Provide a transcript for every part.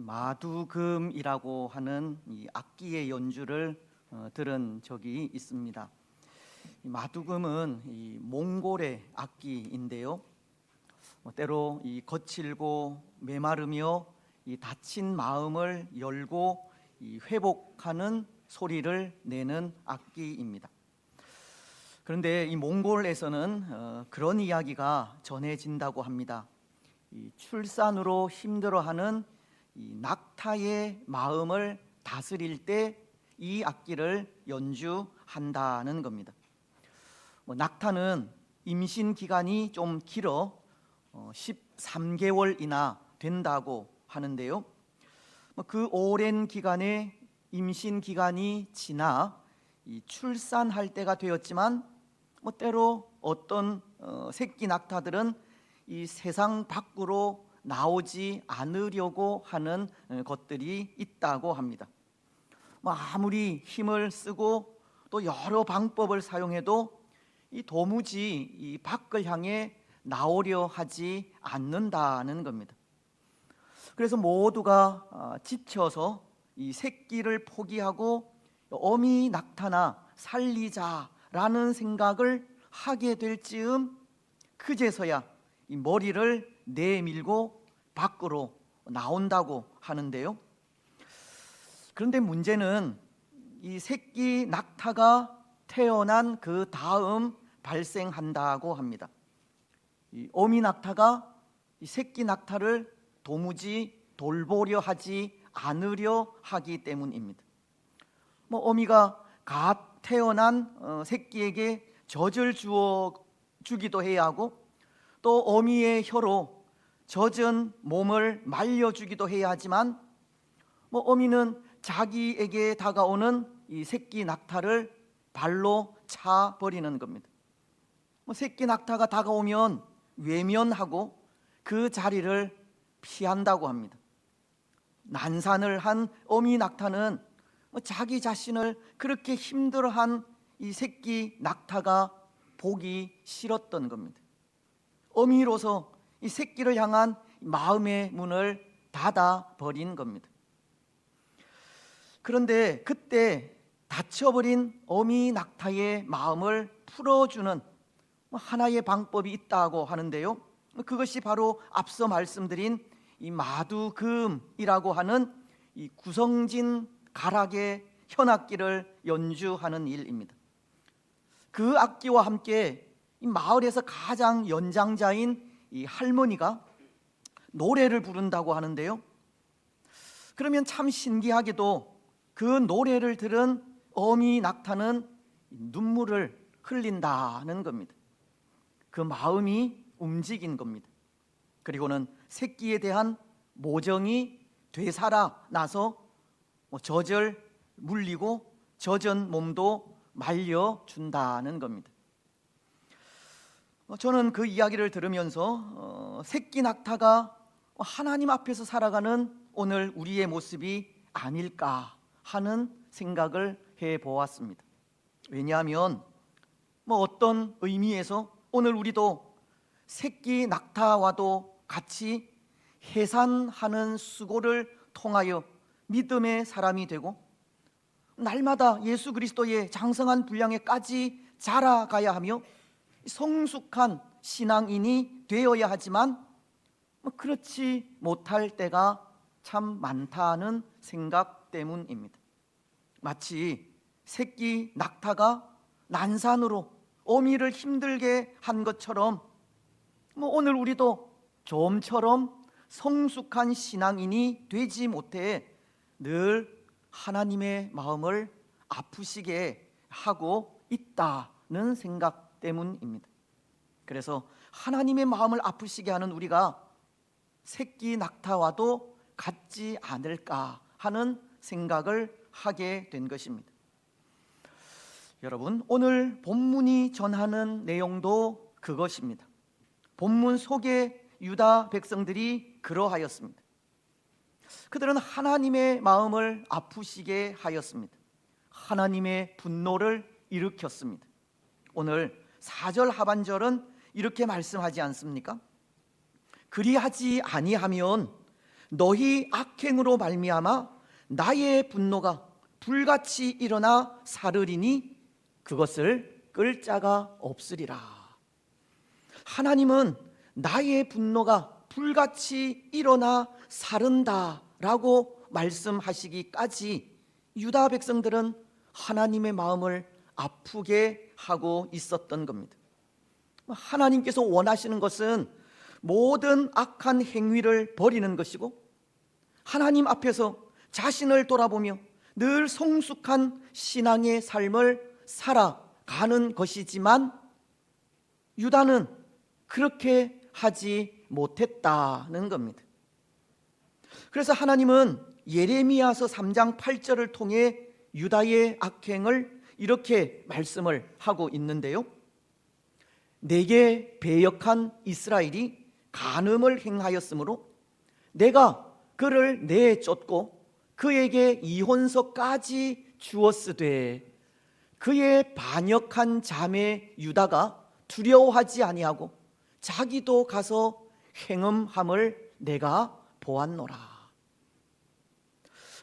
마두금이라고 하는 이 악기의 연주를 들은 적이 있습니다. 이 마두금은 이 몽골의 악기인데요. 때로 이 거칠고 메마르며 이 다친 마음을 열고 이 회복하는 소리를 내는 악기입니다. 그런데 이 몽골에서는 그런 이야기가 전해진다고 합니다. 이 출산으로 힘들어하는 이 낙타의 마음을 다스릴 때 이 악기를 연주한다는 겁니다. 낙타는 임신 기간이 좀 길어 13개월이나 된다고 하는데요. 그 오랜 기간에 임신 기간이 지나 이 출산할 때가 되었지만 때로 어떤 새끼 낙타들은 이 세상 밖으로 나오지 않으려고 하는 것들이 있다고 합니다. 아무리 힘을 쓰고 또 여러 방법을 사용해도 이 도무지 이 밖을 향해 나오려 하지 않는다는 겁니다. 그래서 모두가 지쳐서 이 새끼를 포기하고 어미 낙타나 살리자라는 생각을 하게 될 즈음 그제서야 이 머리를 내밀고 밖으로 나온다고 하는데요. 그런데 문제는 이 새끼 낙타가 태어난 그 다음 발생한다고 합니다. 이 어미 낙타가 이 새끼 낙타를 도무지 돌보려 하지 않으려 하기 때문입니다. 어미가 갓 태어난 새끼에게 젖을 주기도 해야 하고 또 어미의 혀로 젖은 몸을 말려주기도 해야 하지만 어미는 자기에게 다가오는 이 새끼 낙타를 발로 차 버리는 겁니다. 새끼 낙타가 다가오면 외면하고 그 자리를 피한다고 합니다. 난산을 한 어미 낙타는 자기 자신을 그렇게 힘들어한 이 새끼 낙타가 보기 싫었던 겁니다. 어미로서 이 새끼를 향한 마음의 문을 닫아 버린 겁니다. 그런데 그때 다쳐버린 어미 낙타의 마음을 풀어주는 하나의 방법이 있다고 하는데요. 그것이 바로 앞서 말씀드린 이 마두금이라고 하는 이 구성진 가락의 현악기를 연주하는 일입니다. 그 악기와 함께 이 마을에서 가장 연장자인 이 할머니가 노래를 부른다고 하는데요. 그러면 참 신기하게도 그 노래를 들은 어미 낙타는 눈물을 흘린다는 겁니다. 그 마음이 움직인 겁니다. 그리고는 새끼에 대한 모정이 되살아나서 젖을 물리고 젖은 몸도 말려준다는 겁니다. 저는 그 이야기를 들으면서 새끼 낙타가 하나님 앞에서 살아가는 오늘 우리의 모습이 아닐까 하는 생각을 해보았습니다. 왜냐하면 어떤 의미에서 오늘 우리도 새끼 낙타와도 같이 해산하는 수고를 통하여 믿음의 사람이 되고 날마다 예수 그리스도의 장성한 분량에까지 자라가야 하며 성숙한 신앙인이 되어야 하지만 그렇지 못할 때가 참 많다는 생각 때문입니다. 마치 새끼 낙타가 난산으로 어미를 힘들게 한 것처럼 오늘 우리도 좀처럼 성숙한 신앙인이 되지 못해 늘 하나님의 마음을 아프시게 하고 있다는 생각 때문입니다. 그래서 하나님의 마음을 아프시게 하는 우리가 새끼 낙타와도 같지 않을까 하는 생각을 하게 된 것입니다. 여러분, 오늘 본문이 전하는 내용도 그것입니다. 본문 속에 유다 백성들이 그러하였습니다. 그들은 하나님의 마음을 아프시게 하였습니다. 하나님의 분노를 일으켰습니다. 오늘 4절 하반절은 이렇게 말씀하지 않습니까? 그리하지 아니하면 너희 악행으로 말미암아 나의 분노가 불같이 일어나 사르리니 그것을 끌 자가 없으리라. 하나님은 나의 분노가 불같이 일어나 사른다라고 말씀하시기까지 유다 백성들은 하나님의 마음을 아프게 하고 있었던 겁니다. 하나님께서 원하시는 것은 모든 악한 행위를 버리는 것이고, 하나님 앞에서 자신을 돌아보며 늘 성숙한 신앙의 삶을 살아가는 것이지만 유다는 그렇게 하지 못했다는 겁니다. 그래서 하나님은 예레미야서 3장 8절을 통해 유다의 악행을 이렇게 말씀을 하고 있는데요, 내게 배역한 이스라엘이 간음을 행하였으므로 내가 그를 내쫓고 그에게 이혼서까지 주었으되 그의 반역한 자매 유다가 두려워하지 아니하고 자기도 가서 행음함을 내가 보았노라.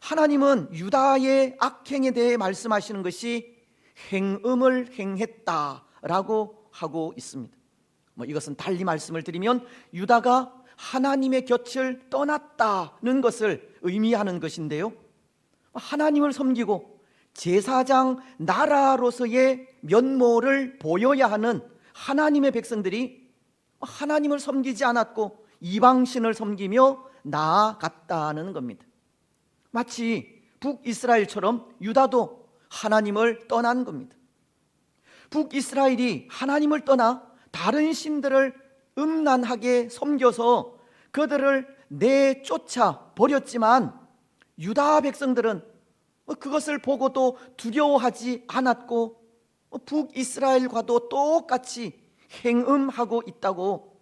하나님은 유다의 악행에 대해 말씀하시는 것이 행음을 행했다라고 하고 있습니다. 이것은 달리 말씀을 드리면 유다가 하나님의 곁을 떠났다는 것을 의미하는 것인데요, 하나님을 섬기고 제사장 나라로서의 면모를 보여야 하는 하나님의 백성들이 하나님을 섬기지 않았고 이방신을 섬기며 나아갔다는 겁니다. 마치 북이스라엘처럼 유다도 하나님을 떠난 겁니다. 북이스라엘이 하나님을 떠나 다른 신들을 음란하게 섬겨서 그들을 내쫓아 버렸지만 유다 백성들은 그것을 보고도 두려워하지 않았고 북이스라엘과도 똑같이 행음하고 있다고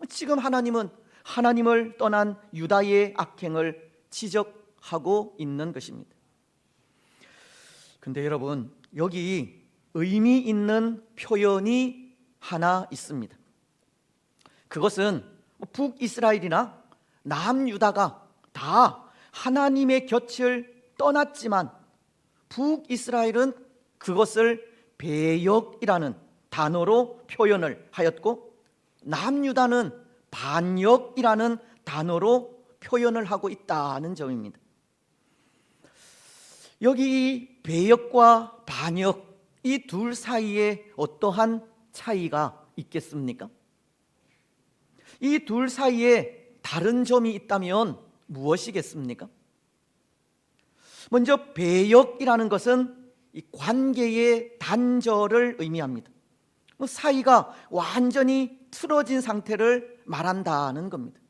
지금 하나님은 하나님을 떠난 유다의 악행을 지적하고 있는 것입니다. 근데 여러분, 여기 의미 있는 표현이 하나 있습니다. 그것은 북이스라엘이나 남유다가 다 하나님의 곁을 떠났지만 북이스라엘은 그것을 배역이라는 단어로 표현을 하였고 남유다는 반역이라는 단어로 표현을 하고 있다는 점입니다. 여기 배역과 반역, 이 둘 사이에 어떠한 차이가 있겠습니까? 이 둘 사이에 다른 점이 있다면 무엇이겠습니까? 먼저 배역이라는 것은 이 관계의 단절을 의미합니다. 사이가 완전히 틀어진 상태를 말한다는 겁니다.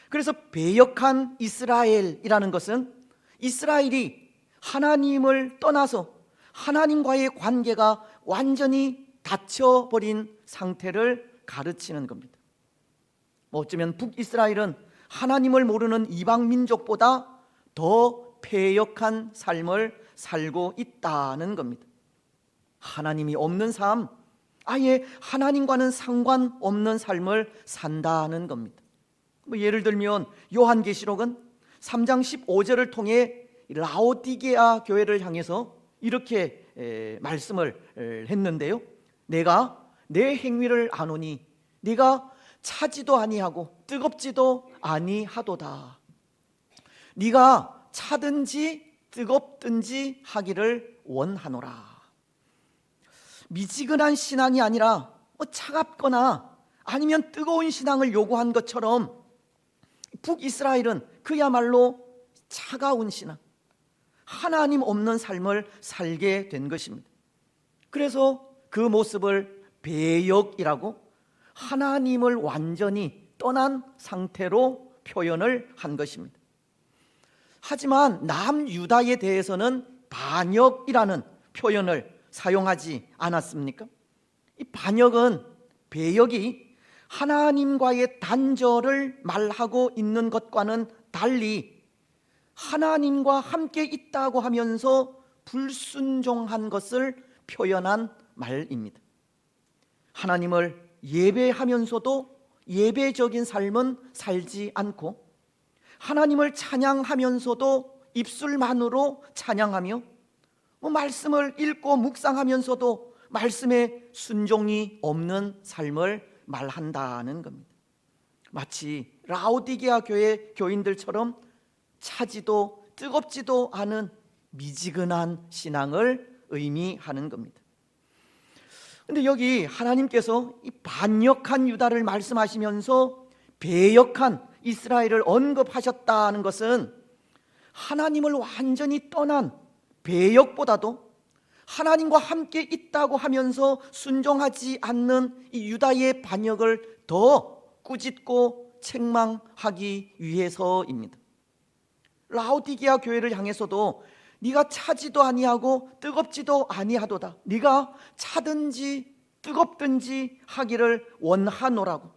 그래서 배역한 이스라엘이라는 것은 이스라엘이 하나님을 떠나서 하나님과의 관계가 완전히 닫혀버린 상태를 가르치는 겁니다. 어쩌면 북이스라엘은 하나님을 모르는 이방 민족보다 더 패역한 삶을 살고 있다는 겁니다. 하나님이 없는 삶, 아예 하나님과는 상관없는 삶을 산다는 겁니다. 예를 들면 요한계시록은 3장 15절을 통해 라오디게아 교회를 향해서 이렇게 말씀을 했는데요, 내가 내 행위를 아노니 네가 차지도 아니하고 뜨겁지도 아니하도다. 네가 차든지 뜨겁든지 하기를 원하노라. 미지근한 신앙이 아니라 차갑거나 아니면 뜨거운 신앙을 요구한 것처럼 북이스라엘은 그야말로 차가운 신앙, 하나님 없는 삶을 살게 된 것입니다. 그래서 그 모습을 배역이라고, 하나님을 완전히 떠난 상태로 표현을 한 것입니다. 하지만 남유다에 대해서는 반역이라는 표현을 사용하지 않았습니까? 이 반역은 배역이 하나님과의 단절을 말하고 있는 것과는 달리 하나님과 함께 있다고 하면서 불순종한 것을 표현한 말입니다. 하나님을 예배하면서도 예배적인 삶은 살지 않고 하나님을 찬양하면서도 입술만으로 찬양하며 말씀을 읽고 묵상하면서도 말씀에 순종이 없는 삶을 말한다는 겁니다. 마치 라오디게아 교회 교인들처럼 차지도 뜨겁지도 않은 미지근한 신앙을 의미하는 겁니다. 근데 여기 하나님께서 이 반역한 유다를 말씀하시면서 배역한 이스라엘을 언급하셨다는 것은 하나님을 완전히 떠난 배역보다도 하나님과 함께 있다고 하면서 순종하지 않는 이 유다의 반역을 더 꾸짖고 책망하기 위해서입니다. 라오디게아 교회를 향해서도 네가 차지도 아니하고 뜨겁지도 아니하도다, 네가 차든지 뜨겁든지 하기를 원하노라고.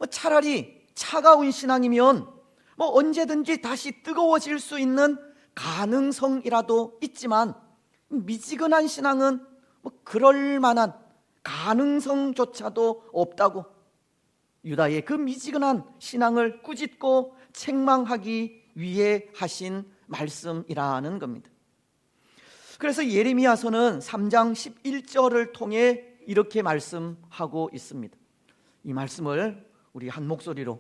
차라리 차가운 신앙이면 언제든지 다시 뜨거워질 수 있는 가능성이라도 있지만, 미지근한 신앙은 그럴 만한 가능성조차도 없다고 유다의 그 미지근한 신앙을 꾸짖고 책망하기 위해 하신 말씀이라는 겁니다. 그래서 예레미야서는 3장 11절을 통해 이렇게 말씀하고 있습니다. 이 말씀을 우리 한 목소리로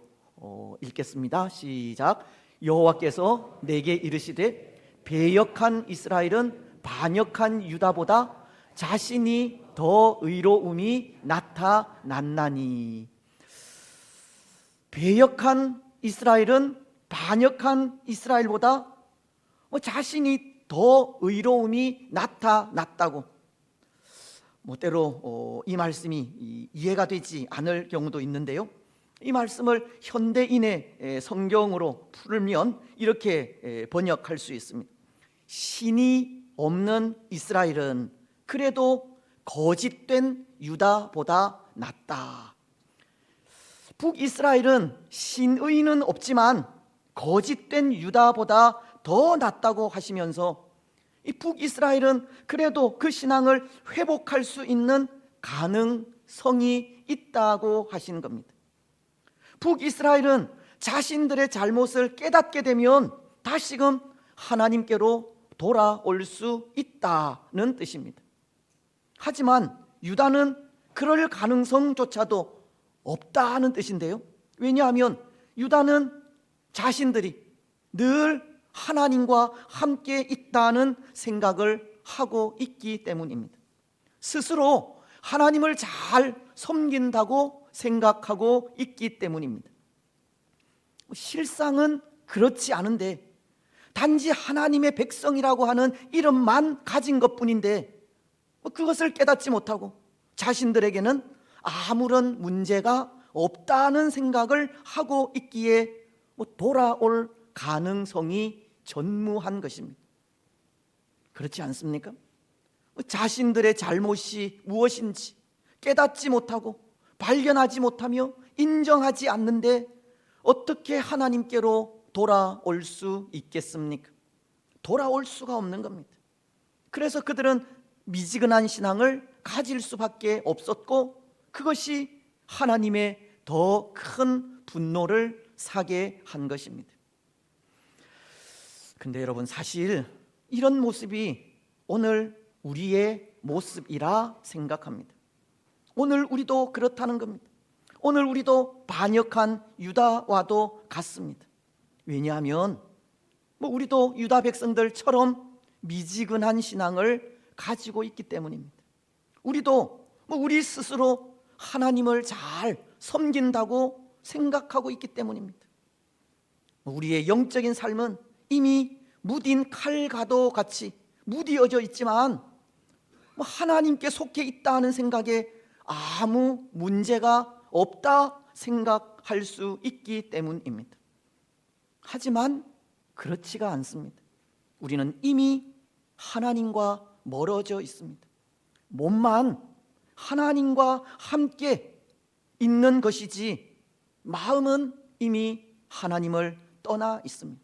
읽겠습니다. 시작. 여호와께서 내게 이르시되 배역한 이스라엘은 반역한 유다보다 자신이 더 의로움이 나타났나니. 배역한 이스라엘은 반역한 이스라엘보다 자신이 더 의로움이 나타났다고. 때로 이 말씀이 이해가 되지 않을 경우도 있는데요, 이 말씀을 현대인의 성경으로 풀면 이렇게 번역할 수 있습니다. 신이 없는 이스라엘은 그래도 거짓된 유다보다 낫다. 북이스라엘은 신의는 없지만 거짓된 유다보다 더 낫다고 하시면서, 이 북이스라엘은 그래도 그 신앙을 회복할 수 있는 가능성이 있다고 하시는 겁니다. 북이스라엘은 자신들의 잘못을 깨닫게 되면 다시금 하나님께로 돌아올 수 있다는 뜻입니다. 하지만 유다는 그럴 가능성조차도 없다는 뜻인데요, 왜냐하면 유다는 자신들이 늘 하나님과 함께 있다는 생각을 하고 있기 때문입니다. 스스로 하나님을 잘 섬긴다고 생각하고 있기 때문입니다. 실상은 그렇지 않은데 단지 하나님의 백성이라고 하는 이름만 가진 것뿐인데 그것을 깨닫지 못하고 자신들에게는 아무런 문제가 없다는 생각을 하고 있기에 돌아올 가능성이 전무한 것입니다. 그렇지 않습니까? 자신들의 잘못이 무엇인지 깨닫지 못하고 발견하지 못하며 인정하지 않는데 어떻게 하나님께로 돌아올 수 있겠습니까? 돌아올 수가 없는 겁니다. 그래서 그들은 미지근한 신앙을 가질 수밖에 없었고, 그것이 하나님의 더 큰 분노를 사게 한 것입니다. 근데 여러분, 사실 이런 모습이 오늘 우리의 모습이라 생각합니다. 오늘 우리도 그렇다는 겁니다. 오늘 우리도 반역한 유다와도 같습니다. 왜냐하면 우리도 유다 백성들처럼 미지근한 신앙을 가지고 있기 때문입니다. 우리도 우리 스스로 하나님을 잘 섬긴다고 생각하고 있기 때문입니다. 우리의 영적인 삶은 이미 무딘 칼과도 같이 무디어져 있지만 하나님께 속해 있다는 생각에 아무 문제가 없다 생각할 수 있기 때문입니다. 하지만 그렇지가 않습니다. 우리는 이미 하나님과 멀어져 있습니다. 몸만 하나님과 함께 있는 것이지 마음은 이미 하나님을 떠나 있습니다.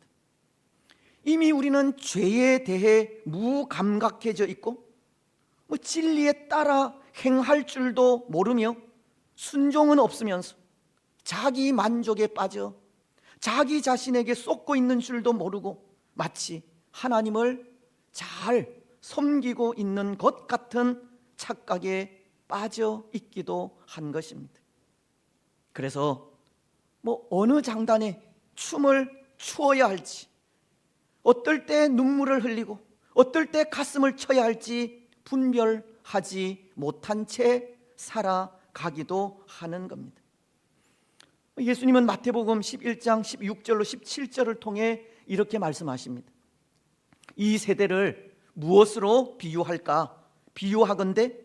이미 우리는 죄에 대해 무감각해져 있고 진리에 따라 행할 줄도 모르며 순종은 없으면서 자기 만족에 빠져 자기 자신에게 쏟고 있는 줄도 모르고 마치 하나님을 잘 섬기고 있는 것 같은 착각에 빠져 있기도 한 것입니다. 그래서 어느 장단에 춤을 추어야 할지, 어떨 때 눈물을 흘리고 어떨 때 가슴을 쳐야 할지 분별하지 못한 채 살아가기도 하는 겁니다. 예수님은 마태복음 11장 16절로 17절을 통해 이렇게 말씀하십니다. 이 세대를 무엇으로 비유할까? 비유하건대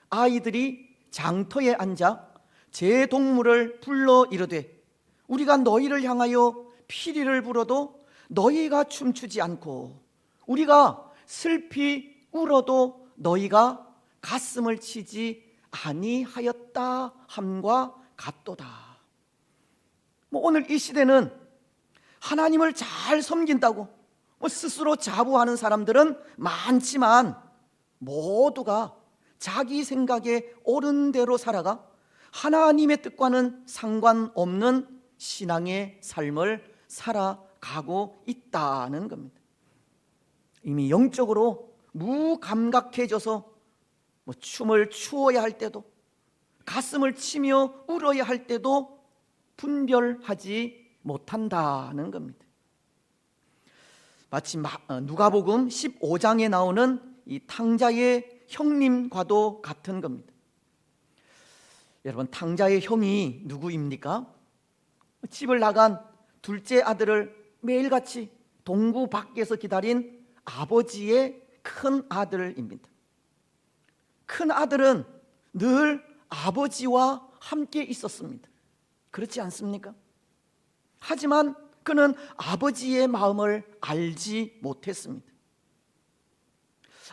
아이들이 장터에 앉아 제 동물을 불러 이르되 우리가 너희를 향하여 피리를 불어도 너희가 춤추지 않고 우리가 슬피 울어도 너희가 가슴을 치지 아니하였다 함과 같도다. 오늘 이 시대는 하나님을 잘 섬긴다고 스스로 자부하는 사람들은 많지만 모두가 자기 생각에 옳은 대로 살아가 하나님의 뜻과는 상관없는 신앙의 삶을 살아가고 있다는 겁니다. 이미 영적으로 무감각해져서 춤을 추어야 할 때도 가슴을 치며 울어야 할 때도 분별하지 못한다는 겁니다. 마치 누가복음 15장에 나오는 이 탕자의 형님과도 같은 겁니다. 여러분, 탕자의 형이 누구입니까? 집을 나간 둘째 아들을 매일같이 동구 밖에서 기다린 아버지의 큰 아들입니다. 큰 아들은 늘 아버지와 함께 있었습니다. 그렇지 않습니까? 하지만 그는 아버지의 마음을 알지 못했습니다.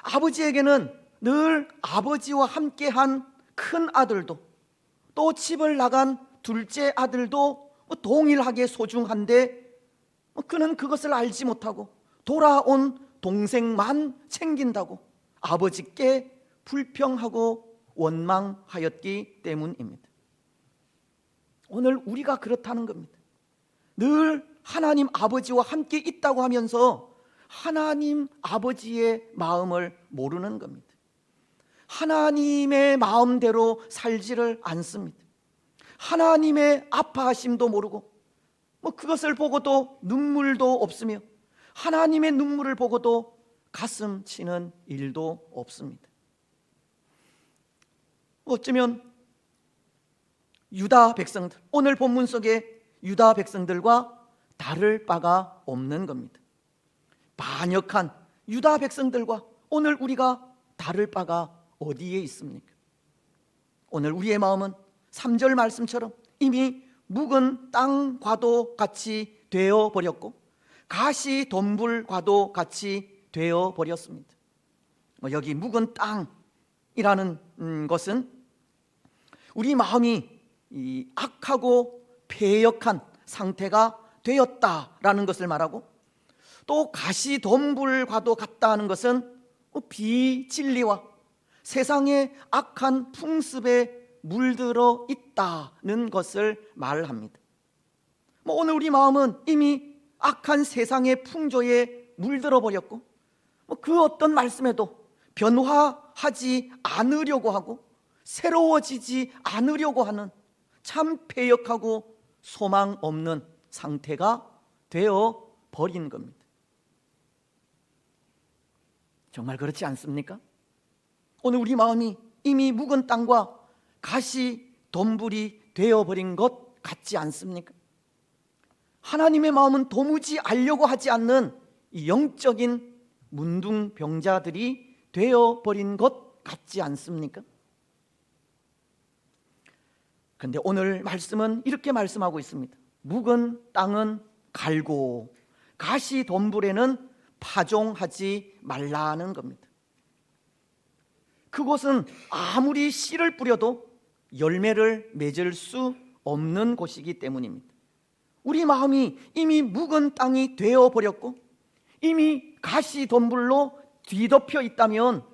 아버지에게는 늘 아버지와 함께한 큰 아들도 또 집을 나간 둘째 아들도 동일하게 소중한데 그는 그것을 알지 못하고 돌아온 동생만 챙긴다고 아버지께 불평하고 원망하였기 때문입니다. 오늘 우리가 그렇다는 겁니다. 늘 하나님 아버지와 함께 있다고 하면서 하나님 아버지의 마음을 모르는 겁니다. 하나님의 마음대로 살지를 않습니다. 하나님의 아파하심도 모르고 그것을 보고도 눈물도 없으며 하나님의 눈물을 보고도 가슴 치는 일도 없습니다. 어쩌면 유다 백성들, 오늘 본문 속에 유다 백성들과 다를 바가 없는 겁니다. 반역한 유다 백성들과 오늘 우리가 다를 바가 어디에 있습니까? 오늘 우리의 마음은 3절 말씀처럼 이미 묵은 땅과도 같이 되어버렸고 가시 덤불과도 같이 되어버렸습니다. 여기 묵은 땅이라는 것은 우리 마음이 이 악하고 패역한 상태가 되었다라는 것을 말하고, 또 가시덤불과도 같다는 것은 비진리와 세상의 악한 풍습에 물들어 있다는 것을 말합니다. 오늘 우리 마음은 이미 악한 세상의 풍조에 물들어 버렸고 그 어떤 말씀에도 변화하지 않으려고 하고 새로워지지 않으려고 하는 참 패역하고 소망 없는 상태가 되어 버린 겁니다. 정말 그렇지 않습니까? 오늘 우리 마음이 이미 묵은 땅과 가시 덤불이 되어버린 것 같지 않습니까? 하나님의 마음은 도무지 알려고 하지 않는 이 영적인 문둥병자들이 되어버린 것 같지 않습니까? 그런데 오늘 말씀은 이렇게 말씀하고 있습니다. 묵은 땅은 갈고 가시 덤불에는 파종하지 말라는 겁니다. 그곳은 아무리 씨를 뿌려도 열매를 맺을 수 없는 곳이기 때문입니다. 우리 마음이 이미 묵은 땅이 되어버렸고 이미 가시 덤불로 뒤덮여 있다면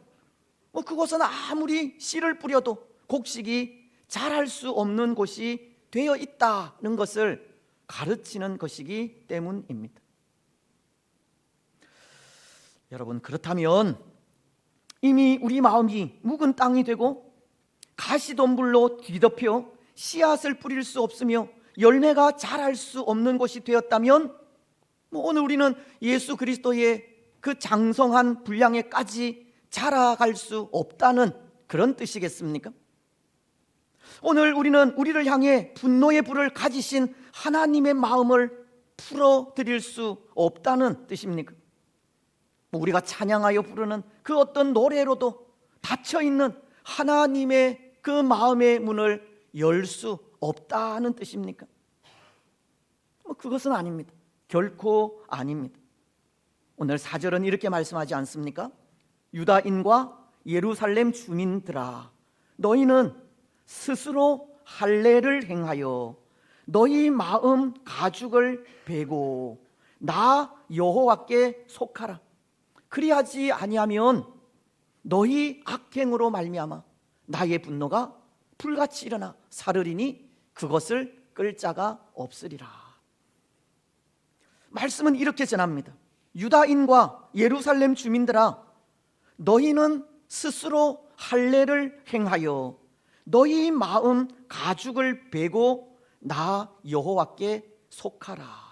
그곳은 아무리 씨를 뿌려도 곡식이 자랄 수 없는 곳이 되어 있다는 것을 가르치는 것이기 때문입니다. 여러분, 그렇다면 이미 우리 마음이 묵은 땅이 되고 가시덤불로 뒤덮여 씨앗을 뿌릴 수 없으며 열매가 자랄 수 없는 곳이 되었다면 오늘 우리는 예수 그리스도의 그 장성한 분량에까지 자라갈 수 없다는 그런 뜻이겠습니까? 오늘 우리는 우리를 향해 분노의 불을 가지신 하나님의 마음을 풀어드릴 수 없다는 뜻입니까? 우리가 찬양하여 부르는 그 어떤 노래로도 닫혀있는 하나님의 그 마음의 문을 열 수 없다는 뜻입니까? 그것은 아닙니다. 결코 아닙니다. 오늘 4절은 이렇게 말씀하지 않습니까? 유다인과 예루살렘 주민들아, 너희는 스스로 할례를 행하여 너희 마음 가죽을 베고 나 여호와께 속하라. 그리하지 아니하면 너희 악행으로 말미암아 나의 분노가 불같이 일어나 사르리니 그것을 끌 자가 없으리라. 말씀은 이렇게 전합니다. 유다인과 예루살렘 주민들아, 너희는 스스로 할례를 행하여 너희 마음 가죽을 베고 나 여호와께 속하라.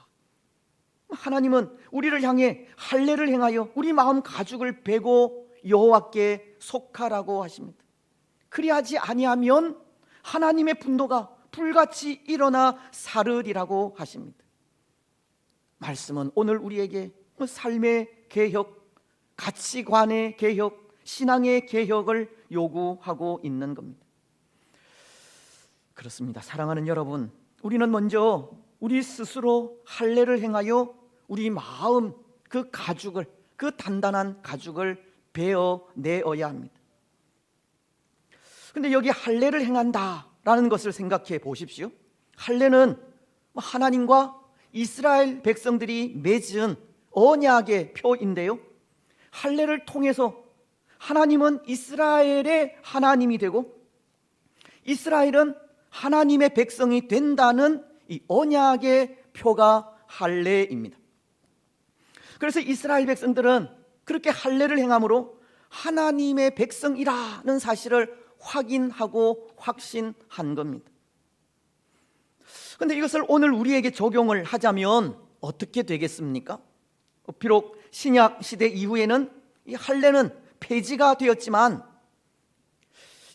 하나님은 우리를 향해 할례를 행하여 우리 마음 가죽을 베고 여호와께 속하라고 하십니다. 그리하지 아니하면 하나님의 분노가 불같이 일어나 사르리라고 하십니다. 말씀은 오늘 우리에게 삶의 개혁, 가치관의 개혁, 신앙의 개혁을 요구하고 있는 겁니다. 그렇습니다. 사랑하는 여러분, 우리는 먼저 우리 스스로 할례를 행하여 우리 마음 그 가죽을, 그 단단한 가죽을 베어내어야 합니다. 근데 여기 할례를 행한다라는 것을 생각해 보십시오. 할례는 하나님과 이스라엘 백성들이 맺은 언약의 표인데요, 할례를 통해서 하나님은 이스라엘의 하나님이 되고 이스라엘은 하나님의 백성이 된다는 이 언약의 표가 할례입니다. 그래서 이스라엘 백성들은 그렇게 할례를 행함으로 하나님의 백성이라는 사실을 확인하고 확신한 겁니다. 그런데 이것을 오늘 우리에게 적용을 하자면 어떻게 되겠습니까? 비록 신약 시대 이후에는 이 할례는 폐지가 되었지만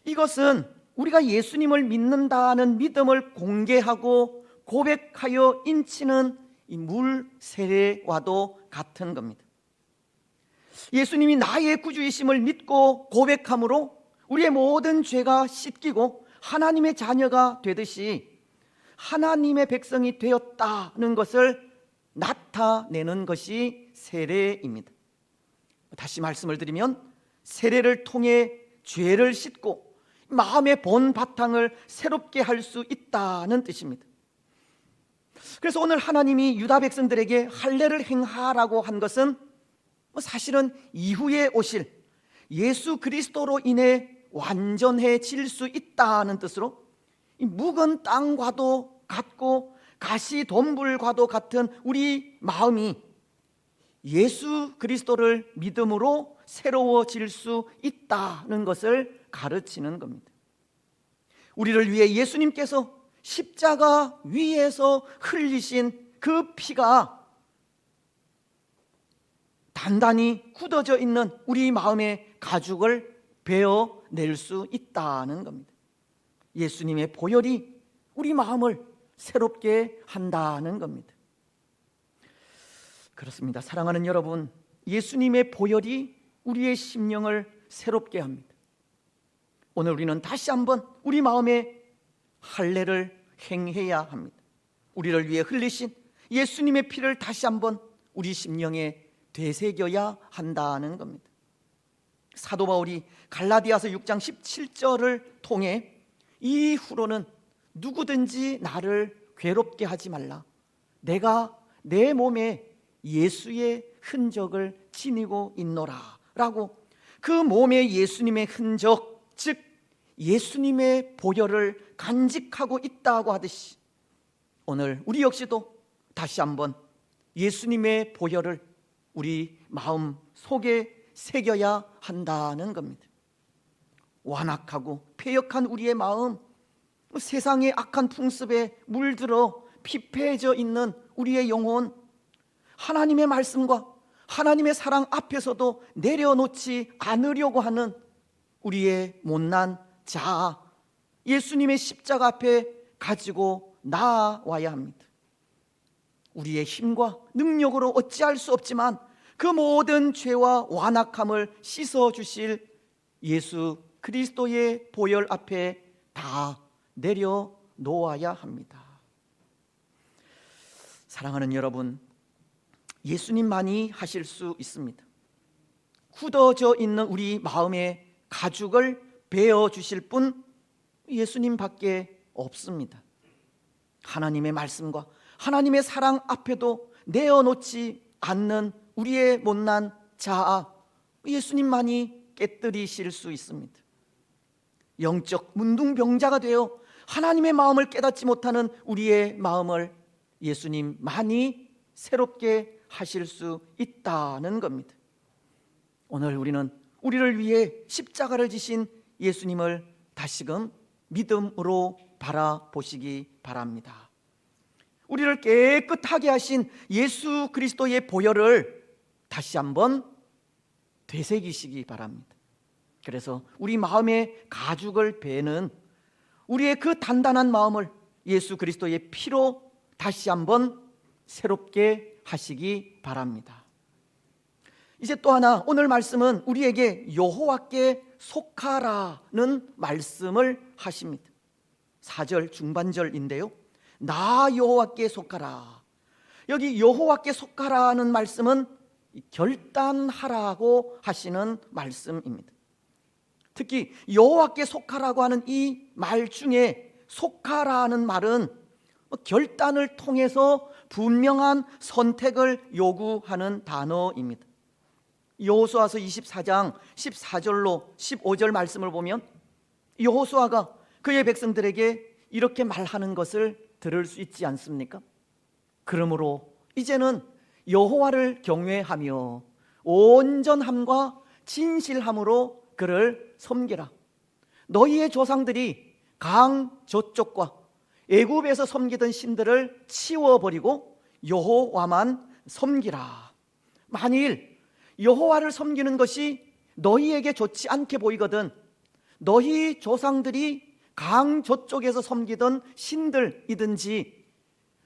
이것은 우리가 예수님을 믿는다는 믿음을 공개하고 고백하여 인치는 이 물 세례와도 같은 겁니다. 예수님이 나의 구주이심을 믿고 고백함으로 우리의 모든 죄가 씻기고 하나님의 자녀가 되듯이 하나님의 백성이 되었다는 것을 나타내는 것이 세례입니다. 다시 말씀을 드리면 세례를 통해 죄를 씻고 마음의 본 바탕을 새롭게 할 수 있다는 뜻입니다. 그래서 오늘 하나님이 유다 백성들에게 할례를 행하라고 한 것은 사실은 이후에 오실 예수 그리스도로 인해 완전해질 수 있다는 뜻으로 이 묵은 땅과도 같고 가시덤불과도 같은 우리 마음이 예수 그리스도를 믿음으로 새로워질 수 있다는 것을 가르치는 겁니다. 우리를 위해 예수님께서 십자가 위에서 흘리신 그 피가 단단히 굳어져 있는 우리 마음의 가죽을 베어낼 수 있다는 겁니다. 예수님의 보혈이 우리 마음을 새롭게 한다는 겁니다. 그렇습니다. 사랑하는 여러분, 예수님의 보혈이 우리의 심령을 새롭게 합니다. 오늘 우리는 다시 한번 우리 마음에 할례를 행해야 합니다. 우리를 위해 흘리신 예수님의 피를 다시 한번 우리 심령에 되새겨야 한다는 겁니다. 사도 바울이 갈라디아서 6장 17절을 통해 이후로는 누구든지 나를 괴롭게 하지 말라. 내가 내 몸에 예수의 흔적을 지니고 있노라 라고 그 몸에 예수님의 흔적, 즉 예수님의 보혈을 간직하고 있다고 하듯이 오늘 우리 역시도 다시 한번 예수님의 보혈을 우리 마음 속에 새겨야 한다는 겁니다. 완악하고 패역한 우리의 마음, 세상의 악한 풍습에 물들어 피폐해져 있는 우리의 영혼, 하나님의 말씀과 하나님의 사랑 앞에서도 내려놓지 않으려고 하는 우리의 못난 자아, 예수님의 십자가 앞에 가지고 나와야 합니다. 우리의 힘과 능력으로 어찌할 수 없지만 그 모든 죄와 완악함을 씻어주실 예수 그리스도의 보혈 앞에 다 내려놓아야 합니다. 사랑하는 여러분, 예수님만이 하실 수 있습니다. 굳어져 있는 우리 마음의 가죽을 베어주실 분 예수님밖에 없습니다. 하나님의 말씀과 하나님의 사랑 앞에도 내어놓지 않는 우리의 못난 자아, 예수님만이 깨뜨리실 수 있습니다. 영적 문둥병자가 되어 하나님의 마음을 깨닫지 못하는 우리의 마음을 예수님만이 새롭게 하실 수 있다는 겁니다. 오늘 우리는 우리를 위해 십자가를 지신 예수님을 다시금 믿음으로 바라보시기 바랍니다. 우리를 깨끗하게 하신 예수 그리스도의 보혈을 다시 한번 되새기시기 바랍니다. 그래서 우리 마음의 가죽을 베는 우리의 그 단단한 마음을 예수 그리스도의 피로 다시 한번 새롭게 하시기 바랍니다. 이제 또 하나, 오늘 말씀은 우리에게 여호와께 속하라는 말씀을 하십니다. 4절 중반절인데요, 나 여호와께 속하라. 여기 여호와께 속하라는 말씀은 결단하라고 하시는 말씀입니다. 특히 여호와께 속하라고 하는 이 말 중에 속하라는 말은 결단을 통해서 분명한 선택을 요구하는 단어입니다. 여호수아서 24장 14절로 15절 말씀을 보면 여호수아가 그의 백성들에게 이렇게 말하는 것을 들을 수 있지 않습니까? 그러므로 이제는 여호와를 경외하며 온전함과 진실함으로 그를 섬기라. 너희의 조상들이 강 저쪽과 애굽에서 섬기던 신들을 치워버리고 여호와만 섬기라. 만일 여호와를 섬기는 것이 너희에게 좋지 않게 보이거든 너희 조상들이 강 저쪽에서 섬기던 신들이든지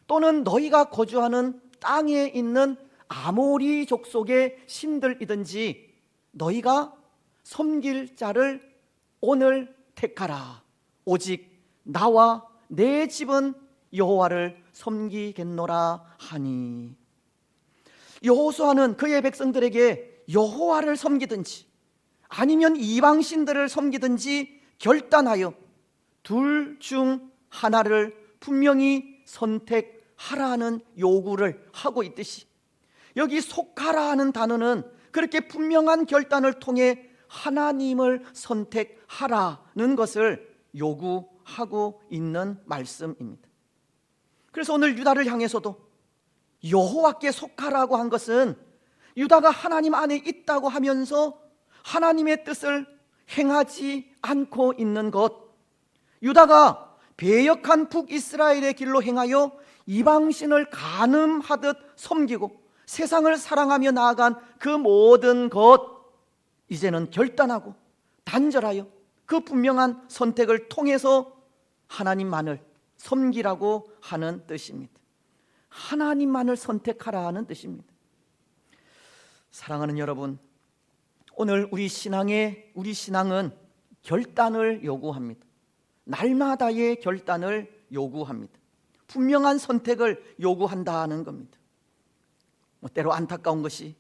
또는 너희가 거주하는 땅에 있는 아모리 족속의 신들이든지 너희가 섬길 자를 오늘 택하라. 오직 나와 내 집은 여호와를 섬기겠노라 하니. 여호수아는 그의 백성들에게 여호와를 섬기든지 아니면 이방 신들을 섬기든지 결단하여 둘 중 하나를 분명히 선택하라는 요구를 하고 있듯이 여기 속하라 하는 단어는 그렇게 분명한 결단을 통해 하나님을 선택하라는 것을 요구하고 있는 말씀입니다. 그래서 오늘 유다를 향해서도 여호와께 속하라고 한 것은 유다가 하나님 안에 있다고 하면서 하나님의 뜻을 행하지 않고 있는 것, 유다가 배역한 북이스라엘의 길로 행하여 이방신을 간음하듯 섬기고 세상을 사랑하며 나아간 그 모든 것, 이제는 결단하고 단절하여 그 분명한 선택을 통해서 하나님만을 섬기라고 하는 뜻입니다. 하나님만을 선택하라 하는 뜻입니다. 사랑하는 여러분, 오늘 우리 신앙은 결단을 요구합니다. 날마다의 결단을 요구합니다. 분명한 선택을 요구한다는 겁니다. 때로 안타까운 것이,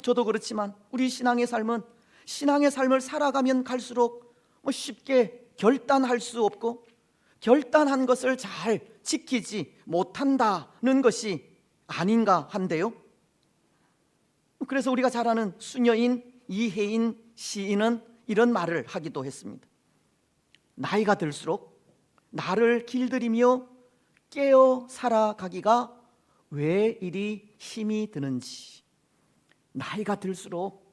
저도 그렇지만 우리 신앙의 삶을 살아가면 갈수록 쉽게 결단할 수 없고 결단한 것을 잘 지키지 못한다는 것이 아닌가 한데요. 그래서 우리가 잘 아는 수녀인 이혜인 시인은 이런 말을 하기도 했습니다. 나이가 들수록 나를 길들이며 깨어 살아가기가 왜 이리 힘이 드는지, 나이가 들수록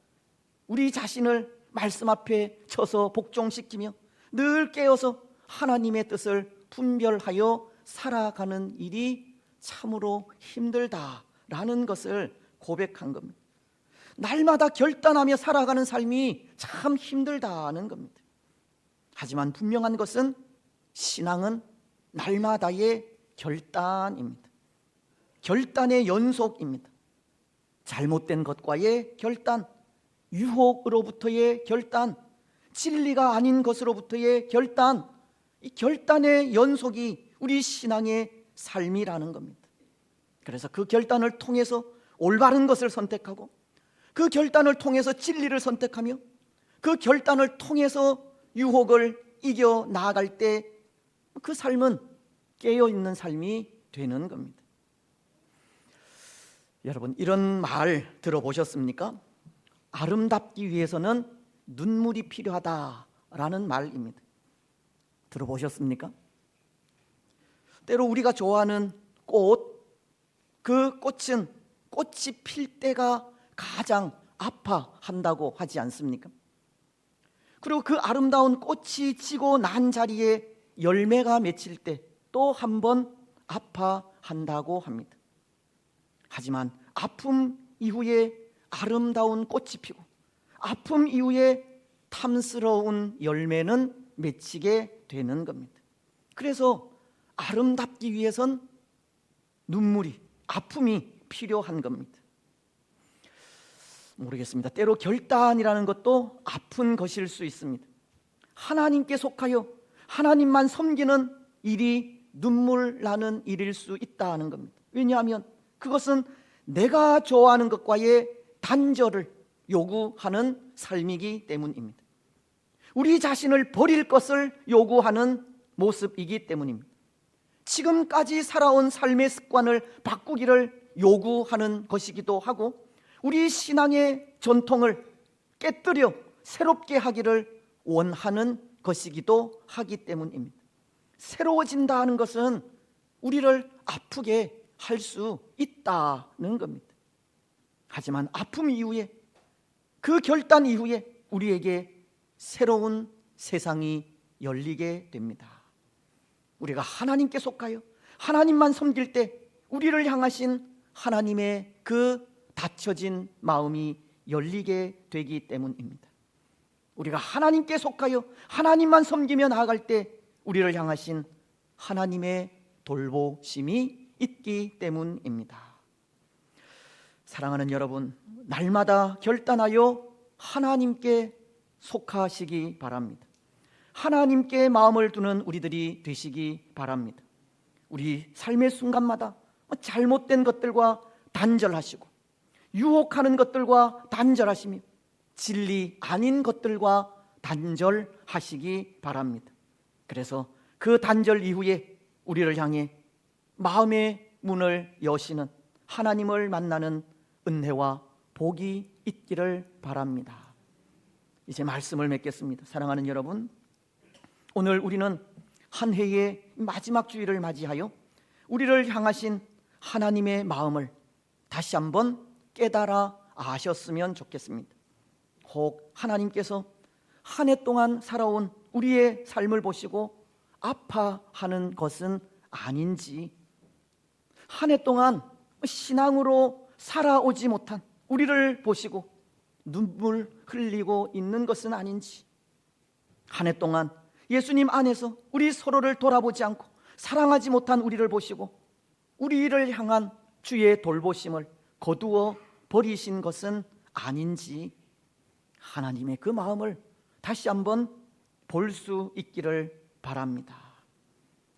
우리 자신을 말씀 앞에 쳐서 복종시키며 늘 깨어서 하나님의 뜻을 분별하여 살아가는 일이 참으로 힘들다라는 것을 고백한 겁니다. 날마다 결단하며 살아가는 삶이 참 힘들다는 겁니다. 하지만 분명한 것은 신앙은 날마다의 결단입니다. 결단의 연속입니다. 잘못된 것과의 결단, 유혹으로부터의 결단, 진리가 아닌 것으로부터의 결단, 이 결단의 연속이 우리 신앙의 삶이라는 겁니다. 그래서 그 결단을 통해서 올바른 것을 선택하고, 그 결단을 통해서 진리를 선택하며, 그 결단을 통해서 유혹을 이겨 나아갈 때 그 삶은 깨어있는 삶이 되는 겁니다. 여러분, 이런 말 들어보셨습니까? 아름답기 위해서는 눈물이 필요하다라는 말입니다. 들어보셨습니까? 때로 우리가 좋아하는 꽃, 그 꽃은 꽃이 필 때가 가장 아파한다고 하지 않습니까? 그리고 그 아름다운 꽃이 지고 난 자리에 열매가 맺힐 때 또 한 번 아파한다고 합니다. 하지만 아픔 이후에 아름다운 꽃이 피고, 아픔 이후에 탐스러운 열매는 맺히게 되는 겁니다. 그래서 아름답기 위해선 눈물이, 아픔이 필요한 겁니다. 모르겠습니다. 때로 결단이라는 것도 아픈 것일 수 있습니다. 하나님께 속하여 하나님만 섬기는 일이 눈물 나는 일일 수 있다는 겁니다. 왜냐하면 그것은 내가 좋아하는 것과의 단절을 요구하는 삶이기 때문입니다. 우리 자신을 버릴 것을 요구하는 모습이기 때문입니다. 지금까지 살아온 삶의 습관을 바꾸기를 요구하는 것이기도 하고, 우리 신앙의 전통을 깨뜨려 새롭게 하기를 원하는 것이기도 하기 때문입니다. 새로워진다 하는 것은 우리를 아프게 할 수 있다는 겁니다. 하지만 아픔 이후에, 그 결단 이후에 우리에게 새로운 세상이 열리게 됩니다. 우리가 하나님께 속하여 하나님만 섬길 때 우리를 향하신 하나님의 그 닫혀진 마음이 열리게 되기 때문입니다. 우리가 하나님께 속하여 하나님만 섬기며 나아갈 때 우리를 향하신 하나님의 돌보심이 있기 때문입니다. 사랑하는 여러분, 날마다 결단하여 하나님께 속하시기 바랍니다. 하나님께 마음을 두는 우리들이 되시기 바랍니다. 우리 삶의 순간마다 잘못된 것들과 단절하시고, 유혹하는 것들과 단절하시며, 진리 아닌 것들과 단절하시기 바랍니다. 그래서 그 단절 이후에 우리를 향해 마음의 문을 여시는 하나님을 만나는 은혜와 복이 있기를 바랍니다. 이제 말씀을 맺겠습니다. 사랑하는 여러분, 오늘 우리는 한 해의 마지막 주일을 맞이하여 우리를 향하신 하나님의 마음을 다시 한번 깨달아 아셨으면 좋겠습니다. 혹 하나님께서 한 해 동안 살아온 우리의 삶을 보시고 아파하는 것은 아닌지, 한 해 동안 신앙으로 살아오지 못한 우리를 보시고 눈물 흘리고 있는 것은 아닌지, 한 해 동안 예수님 안에서 우리 서로를 돌아보지 않고 사랑하지 못한 우리를 보시고 우리를 향한 주의 돌보심을 거두어 버리신 것은 아닌지, 하나님의 그 마음을 다시 한번 볼 수 있기를 바랍니다.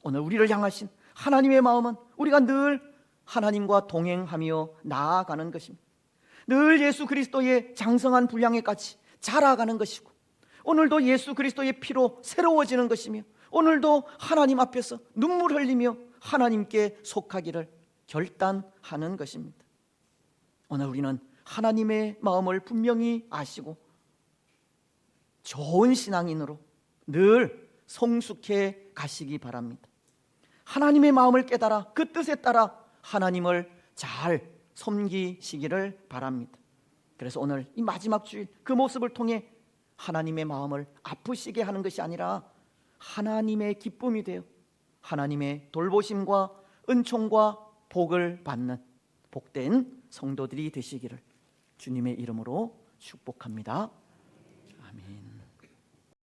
오늘 우리를 향하신 하나님의 마음은 우리가 늘 하나님과 동행하며 나아가는 것입니다. 늘 예수 그리스도의 장성한 분량에 같이 자라가는 것이고, 오늘도 예수 그리스도의 피로 새로워지는 것이며, 오늘도 하나님 앞에서 눈물 흘리며 하나님께 속하기를 결단하는 것입니다. 오늘 우리는 하나님의 마음을 분명히 아시고 좋은 신앙인으로 늘 성숙해 가시기 바랍니다. 하나님의 마음을 깨달아 그 뜻에 따라 하나님을 잘 섬기시기를 바랍니다. 그래서 오늘 이 마지막 주일 그 모습을 통해 하나님의 마음을 아프시게 하는 것이 아니라 하나님의 기쁨이 되어 하나님의 돌보심과 은총과 복을 받는 복된 성도들이 되시기를 주님의 이름으로 축복합니다. 아멘.